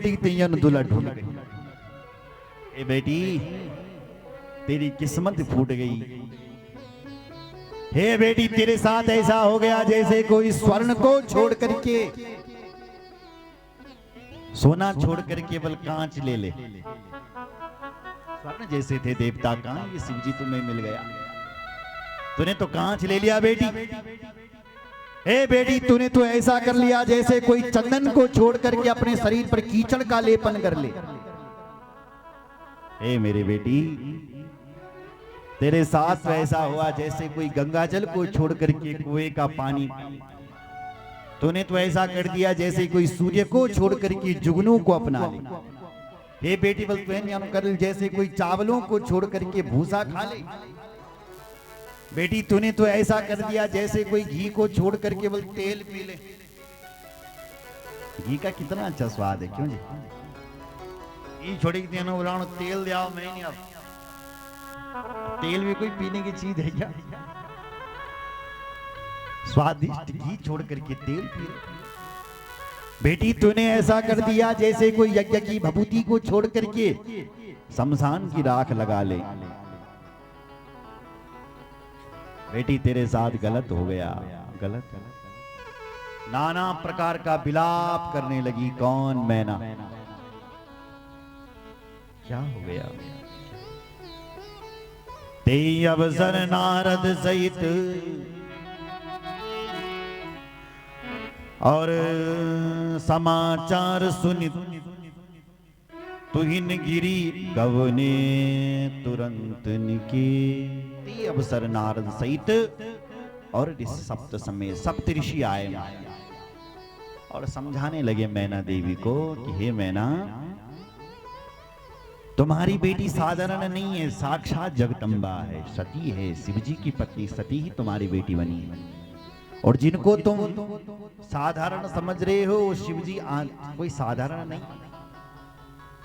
तीयन दुल्हा ढूंढ गई। ए बेटी तेरी किस्मत फूट गई। हे बेटी तेरे साथ ऐसा हो गया जैसे कोई स्वर्ण को छोड़ करके, सोना छोड़ कर केवल कांच ले ले। स्वर्ण जैसे थे देवता, कहां ये शिवजी तुम्हें मिल गया, तूने तो कांच ले लिया बेटी। ए बेटी तूने तो ऐसा कर लिया जैसे कोई चंदन को छोड़ करके अपने शरीर पर कीचड़ का लेपन कर ले। ए मेरे बेटी तेरे साथ वैसा हुआ जैसे कोई गंगाजल को छोड़ करके कुएं का पानी, तूने तो ऐसा कर दिया जैसे कोई सूर्य को छोड़ करके जुगनू को अपना ले। हे बेटी बल तुम कर जैसे कोई चावलों को छोड़ करके भूसा खा ले। बेटी तूने तो ऐसा कर दिया जैसे कोई घी को छोड़ करके बल तेल पी ले। घी का कितना अच्छा स्वाद है, क्यों जी? घी छोड़ी बुलाओ तेल दिया, मैं नहीं अब तेल भी कोई पीने की चीज है क्या? स्वादिष्ट घी छोड़ करके तेल पी ले। बेटी तूने ऐसा कर दिया जैसे कोई यज्ञ की भभूति को छोड़ करके शमशान की राख लगा ले। बेटी तेरे साथ गलत हो गया, गलत। नाना प्रकार का विलाप करने लगी। कौन? मैना। क्या हो गया? ते अवसर नारद सहित और समाचार सुनित, तुहिन गिरी गवने तुरंत निके। ते अवसर नारद सहित और सप्त समय सप्त ऋषि आए और समझाने लगे मैना देवी को कि हे मैना, तुम्हारी बेटी साधारण नहीं है, साक्षात जगदम्बा है, सती है, शिवजी की पत्नी सती ही तुम्हारी बेटी बनी है। और जिनको तुम साधारण समझ रहे हो वो शिवजी कोई साधारण नहीं,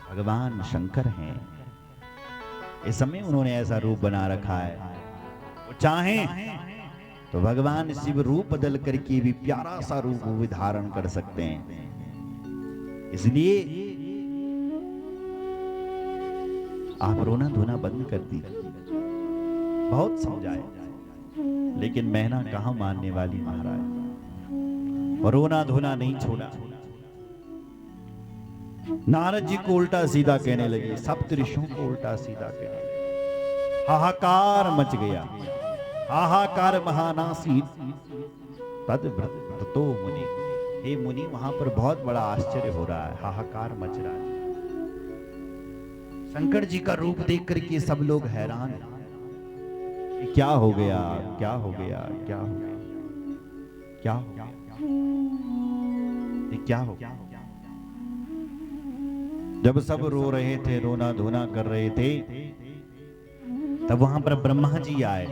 भगवान शंकर हैं। इस समय उन्होंने ऐसा रूप बना रखा है, वो चाहें तो भगवान शिव रूप बदल करके भी प्यारा सा रूप भी धारण कर सकते हैं। इसलिए आप रोना धोना बंद कर दीजिए। बहुत समझाए लेकिन मैना कहां मानने वाली महाराज, और रोना धोना नहीं छोड़ा। नारद जी को उल्टा सीधा कहने लगे, सप्त ऋषियों को उल्टा सीधा कहने लगे। हाहाकार मच गया, हाहाकार महानासी तद व्रतो मुनि। हे मुनि वहां पर बहुत बड़ा आश्चर्य हो रहा है, हाहाकार मच रहा है। शंकर जी का रूप देख करके सब लोग हैरान, क्या हो गया, क्या हो गया, क्या हो गया, क्या हो गया, ये क्या हो गया? जब सब रो रहे थे, रोना धोना कर रहे थे, तब वहां पर ब्रह्मा जी आए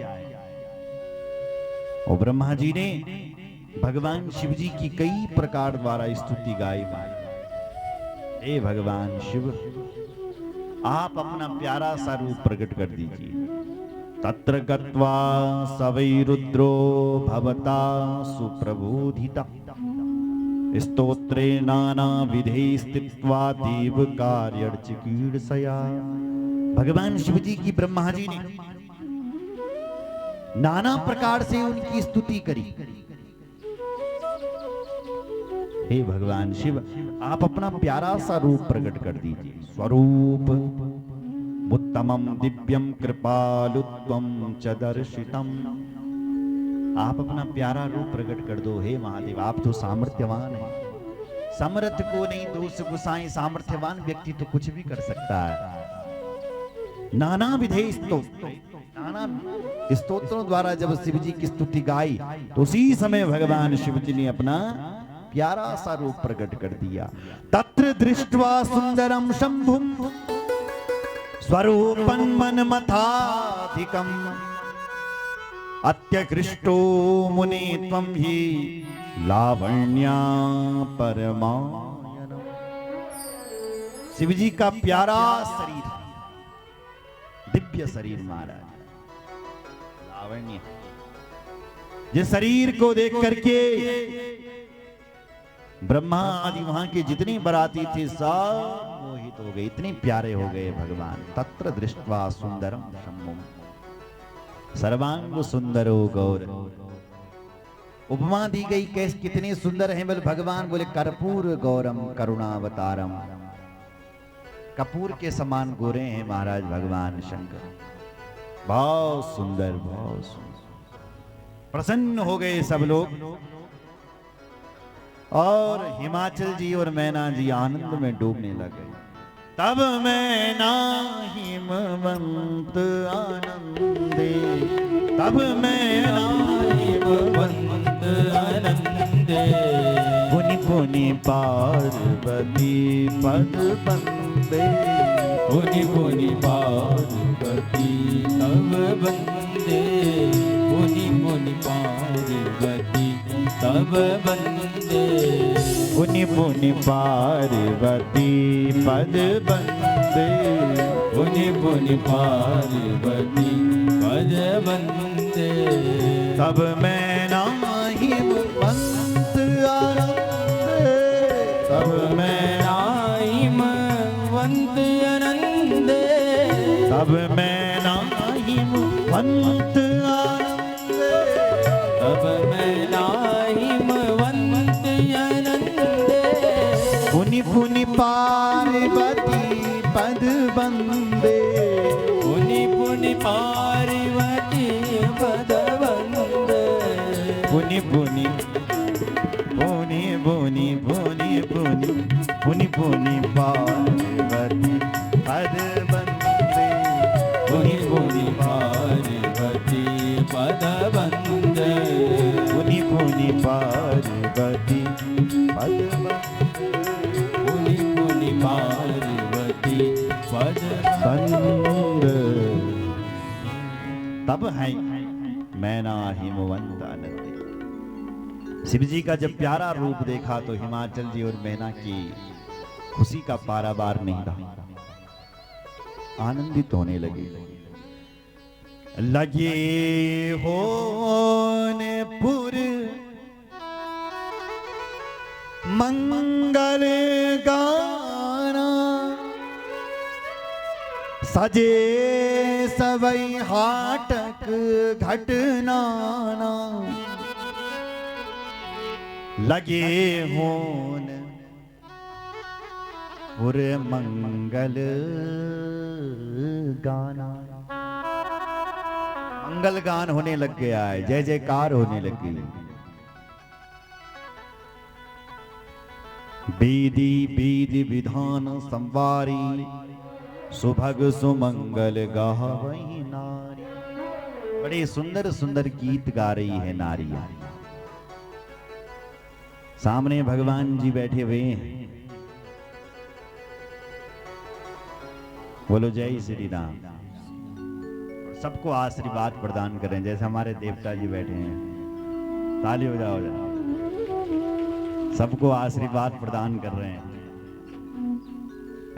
और ब्रह्मा जी ने भगवान शिव जी की कई प्रकार द्वारा स्तुति गाई। हे भगवान शिव, आप अपना प्यारा सा रूप प्रकट कर दीजिए। तत्र गत्वा सवै रुद्रो भवता सुप्रबोधिता, स्तोत्रे नाना विधे स्थित्वा देव कार्यर्चिकीर्षया। भगवान शिव जी की ब्रह्मा जी ने नाना प्रकार से उनकी स्तुति करी। हे भगवान शिव, आप अपना प्यारा सा रूप प्रकट कर दीजिए। स्वरूप उत्तमम दिव्यम कृपालुत्वम च दर्शितम। आप अपना प्यारा रूप प्रकट कर दो। हे महादेव, आप तो सामर्थ्यवान हैं, समर्थ को नहीं दोष गुसाई, सामर्थ्यवान व्यक्ति तो कुछ भी कर सकता है। नाना विधे स्तोत्र, नाना स्तोत्रों द्वारा जब शिव जी की स्तुति गाई तो उसी समय भगवान शिव जी ने अपना प्यारा सा रूप प्रकट कर दिया। तत्र दृष्ट्वा सुंदरम शंभुम स्वरूपं मन्मथाधिकं, अत्यकृष्टो मुने त्वं हि लावण्या परमायन। शिव जी का प्यारा शरीर, दिव्य शरीर महाराज, लावण्य। जिस शरीर को देख करके ब्रह्मा आदि वहां के जितने बराती थे सब मोहित हो गए, इतने प्यारे हो गए भगवान। तत्र दृष्ट्वा सुंदरम शम्भुम सर्वांग सुंदरो गौर। उपमा दी गई कैसे कितने सुंदर हैं, बोले भगवान बोले कर्पूर गौरम करुणावतारम। कपूर के समान गोरे हैं महाराज भगवान शंकर, बहुत सुंदर बहुत सुंदर। प्रसन्न हो गए सब लोग और हिमाचल जी और मैना जी आनंद में डूबने लगे। तब मैना हिमवंत आनंदे, तब मैना हिमवंत आनंदे, पुनि पुनि पार्वती पद बंदे, पुनि पुनि पार्वती तब बंदे, पुनि पुनि पार्वती तब बंदे, पुनि पुनि पार्वती पद बंदे, पुनि पुनि पार्वती पद बंदे। तब मैना हिमवंत आनंदे, तब मैना हिमवंत आनंदे, तब मैना हिमवंत आनंदे, तब मैना हिमवंत आनंदे, पुनि पुनि पार्वती पद बंदे, पुनि पुनि पार्वती पद बंदे, पुनि पुनि पुनि पुनि पुनि पुनि पुनि पुनि पार्वती पद बंदे, पुनि पुनि पार्वती पद बंदे, पुनि पुनि पार्वती पद बंदे, पुनि पुनि पार्वती पद बंदे। तब है मैना हिमवंत आनंदे। शिव जी का जब प्यारा रूप देखा तो हिमाचल जी और मैना की खुशी का पारावार नहीं रहा, आनंदित होने लगे। लगे होने पुर मंगल गाना, सजे सवई हाटक घटनाना, लगे होन पुर मंगल गाना। मंगल गान होने लग गया है, जय जयकार होने लग गई। बीदी बीदी विधान संवारी, सुभग सुमंगल गावई नारी। बड़े सुंदर सुंदर गीत गा रही है नारियां। सामने भगवान जी बैठे हुए हैं। बोलो जय श्री राम। सबको आशीर्वाद प्रदान करें, जैसे हमारे देवता जी बैठे हैं। ताली हो जाओ जाओ। सबको आशीर्वाद प्रदान कर रहे हैं।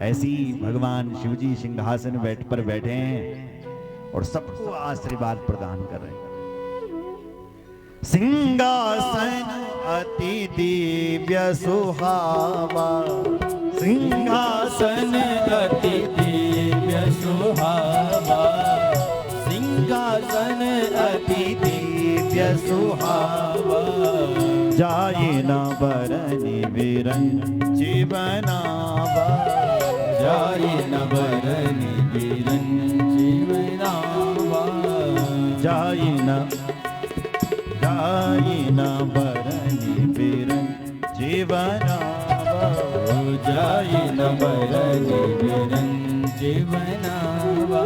ऐसी भगवान शिवजी सिंहासन पर बैठे हैं और सबको आशीर्वाद प्रदान कर रहे हैं। सिंहासन अति दिव्य सुहावा, सिंहासन अति दिव्य सुहावा, सिंहासन अति दिव्य सुहावा। जाए न बरनि बिरंच बनावा, जाए न बरनि बिरंच बनावा, जाए न बरनि बिरंच बनावा, जाए न बरनि बिरंच बनावा।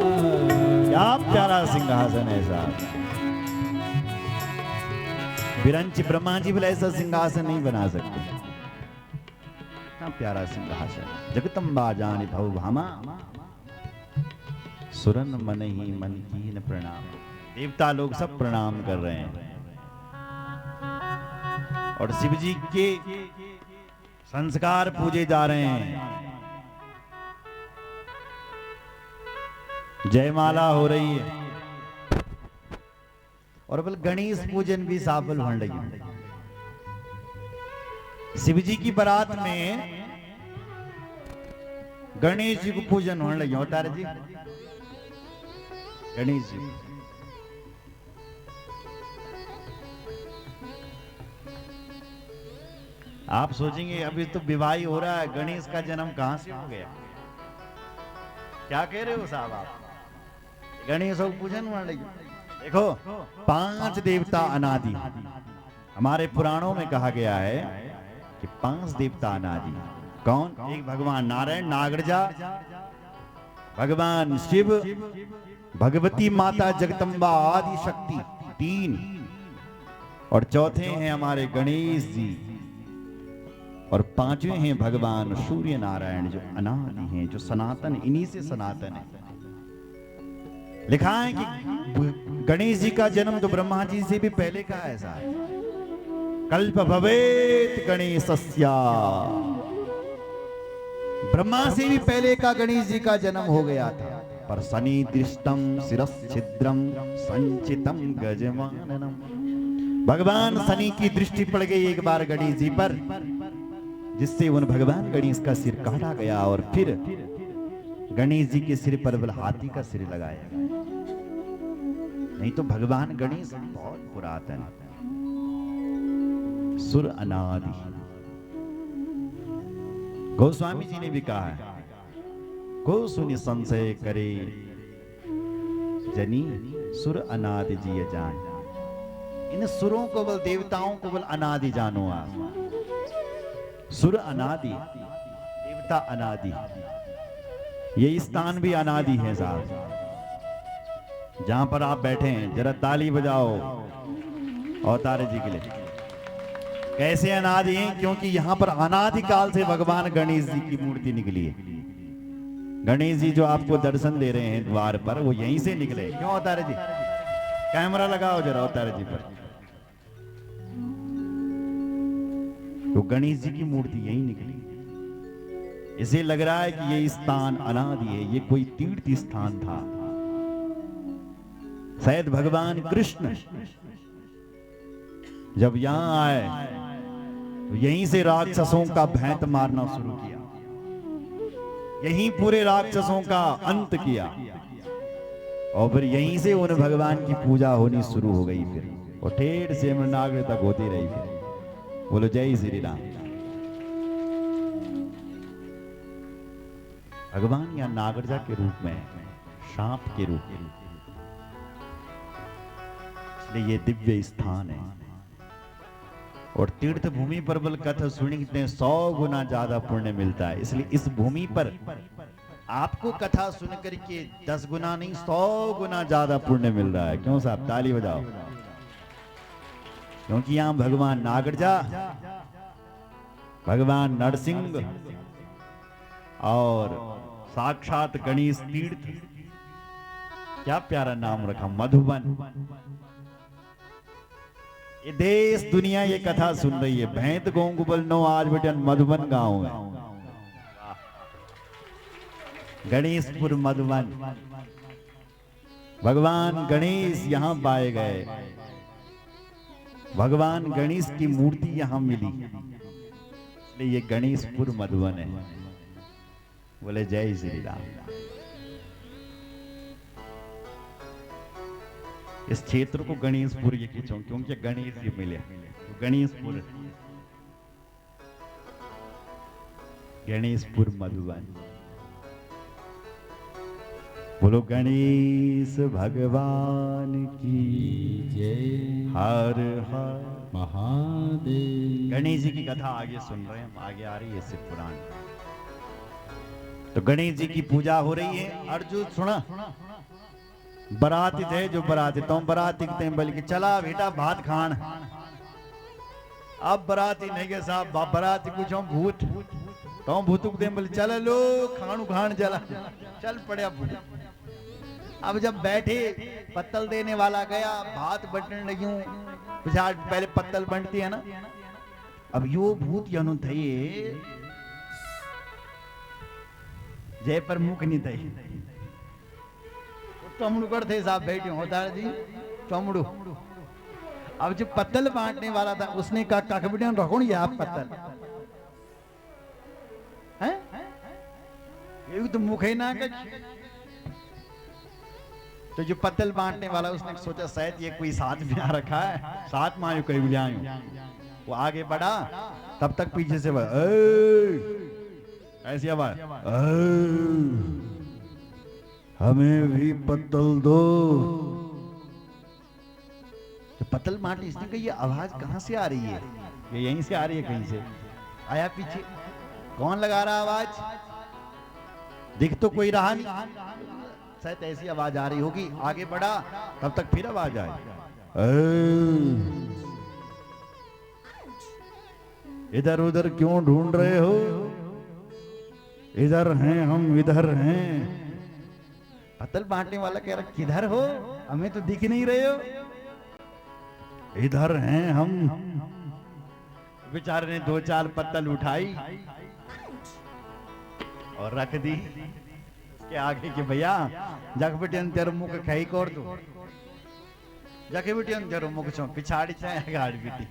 क्या प्यारा सिंहासन है साहब। बिरंच ब्रह्मा जी बोले ऐसा सिंहासन नहीं बना सकते। इतना प्यारा सिंहासन। जगदम्बा जाने भव भामा, सुरन मन ही मन कीन प्रणाम। देवता लोग सब प्रणाम कर रहे हैं और शिव जी के संस्कार पूजे जा रहे हैं। जयमाला हो रही है और बल गणेश पूजन भी सफल होने लगी। शिव जी की बारात में गणेश जी को पूजन होने लगे होता है जी। गणेश जी आप सोचेंगे अभी तो विवाह ही हो रहा है, गणेश का जन्म कहां से हो गया? क्या कह रहे हो साहब आप? गणेश को पूजन होने लगे। देखो 5 देवता अनादि, हमारे पुराणों में कहा गया है कि 5 देवता अनादि। कौन? एक भगवान नारायण नागरजा, भगवान शिव, भगवती माता जगदम्बा आदि शक्ति 3, और चौथे हैं हमारे गणेश जी, और 5वें हैं भगवान सूर्य नारायण जो अनादि हैं, जो सनातन, इन्हीं से सनातन है। लिखा है कि गणेश जी का जन्म तो ब्रह्मा जी से भी पहले का है साहब। कल्प भवेत गणेशस्या, ब्रह्मा से भी पहले का गणेश जी का जन्म हो गया था। पर शनि दृष्टम शिरश्छिद्रम संचितम गजमाननम, भगवान शनि की दृष्टि पड़ गई एक बार गणेश जी पर, जिससे उन भगवान गणेश का सिर काटा गया और फिर गणेश जी के सिर पर बल हाथी का सिर लगाया गया। नहीं तो भगवान गणेश बहुत पुरातन, सुर अनादि। गोस्वामी जी ने भी कहा है, को सुनि संशय करे जनी सुर अनादि जी जान। इन सुरों को बल, देवताओं को बल अनादि जानो आप। सुर अनादि, देवता अनादि, ये स्थान भी अनादि है साहब। जहां पर आप बैठे हैं जरा ताली बजाओ अवतार जी के लिए। कैसे अनादि हैं? क्योंकि यहां पर अनादि काल से भगवान गणेश जी की मूर्ति निकली है। गणेश जी जो आपको दर्शन दे रहे हैं द्वार पर, वो यहीं से निकले। क्यों अवतार जी? कैमरा लगाओ जरा अवतार जी पर। तो गणेश जी की मूर्ति यहीं निकली। इसे लग रहा है कि ये स्थान अनादि है, ये कोई तीर्थ स्थान था। शायद भगवान कृष्ण जब यहां आए तो यहीं से राक्षसों का भैंत मारना शुरू किया, यहीं पूरे राक्षसों का अंत किया, और फिर यहीं से उन भगवान की पूजा होनी शुरू हो गई। फिर वो ठेठ से नागर तक होती रही। फिर बोलो जय श्री राम। भगवान या नागरजा के रूप में, सांप के रूप में, इसलिए ये दिव्य स्थान है। और तीर्थ भूमि पर बल कथा सुनने 100 गुना ज्यादा पुण्य मिलता है। इसलिए इस भूमि पर आपको कथा सुन करके 10 गुना नहीं 100 गुना ज्यादा पुण्य मिल रहा है। क्यों साहब? ताली बजाओ। क्योंकि यहां भगवान नागरजा, भगवान नरसिंह और साक्षात गणेश तीर्थ, क्या प्यारा नाम रखा, मधुबन। ये देश दुनिया ये कथा सुन रही है। भैंत गोंगुबल नो आज बेटन मधुबन गांव है। गणेशपुर मधुबन, भगवान गणेश यहां पाए गए, भगवान गणेश की मूर्ति यहां मिली, इसलिए ये गणेशपुर मधुबन है। बोले जय श्री राम। इस क्षेत्र को गणेशपुर ये खींचो, क्योंकि गणेश जी मिले तो गणेशपुर, गणेशपुर मधुबन। बोलो गणेश भगवान की जय। हर हर महादेव। गणेश जी की कथा आगे सुन रहे हैं, आगे आ रही है शिव पुराण। तो गणेश जी की पूजा हो रही है। अर्जुन सुना, बराती थे जो बराती, तुम बराती थे बल्कि चला बेटा भात खान। अब बराती नहीं के साहब, बराती पूछो भूत, तुम भूतुक दे बोले चल लो खाणू खान चला, चल पड़े भूत। अब जब बैठे पत्तल देने वाला गया, भात बटने लगी, पहले पत्तल बंटती है ना। अब यो भूत यनु थे जय पर मुख नहीं थे, तमड़ू करते साहब बैठे होता जी तमड़ू। अब जो पत्तल बांटने वाला था उसने कहा काकबिटिया रखो नहीं आप पत्तल, ये भी तो मुख है ना कुछ। तो जो पत्तल बांटने वाला उसने सोचा शायद ये कोई साथ में आ रखा है, साथ में आयु करीब ले आयु। वो आगे बढ़ा, तब तक पीछे से ऐसी आवाज, हमें भी पत्तल दो। तो पत्तल बांट इसने कहा ये आवाज कहां से आ रही है, ये यहीं से आ रही है कहीं से। आया पीछे, कौन लगा रहा आवाज, दिख तो कोई रहा नहीं, शायद ऐसी आवाज आ रही होगी। आगे बढ़ा, तब तक फिर आवाज आई, इधर उधर क्यों ढूंढ रहे हो, इधर हैं हम, इधर हैं। पत्तल बांटने वाला कह रहा किधर हो, हमें तो दिख नहीं रहे हो। इधर हैं हम। बेचारे ने 2-4 पत्तल उठाई और रख दी उसके आगे कि भैया जग बेटे तेरे मुख खाई कर दो, जगे बेटे तेरे मुख छो पिछाड़ी चाहे गाड़ी बेटी,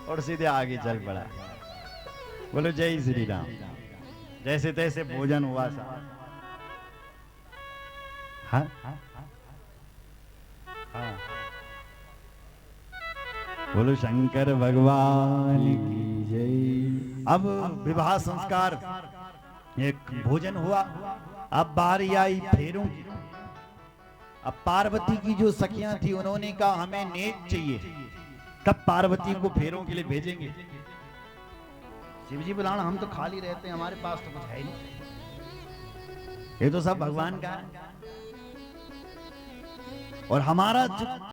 और सीधे आगे चल पड़ा। बोलो जय श्री राम। जैसे तैसे भोजन हुआ सा। हाँ हाँ, बोलो शंकर भगवान की जय। अब विवाह संस्कार, एक भोजन हुआ, अब बारी आई फेरों की। अब पार्वती की जो सखियां थी उन्होंने कहा हमें नेत चाहिए, तब पार्वती को फेरों के लिए भेजेंगे। शिव जी बुलाना, हम तो खाली रहते हैं, हमारे पास तो कुछ है नहीं, ये तो सब भगवान का है। और हमारा जो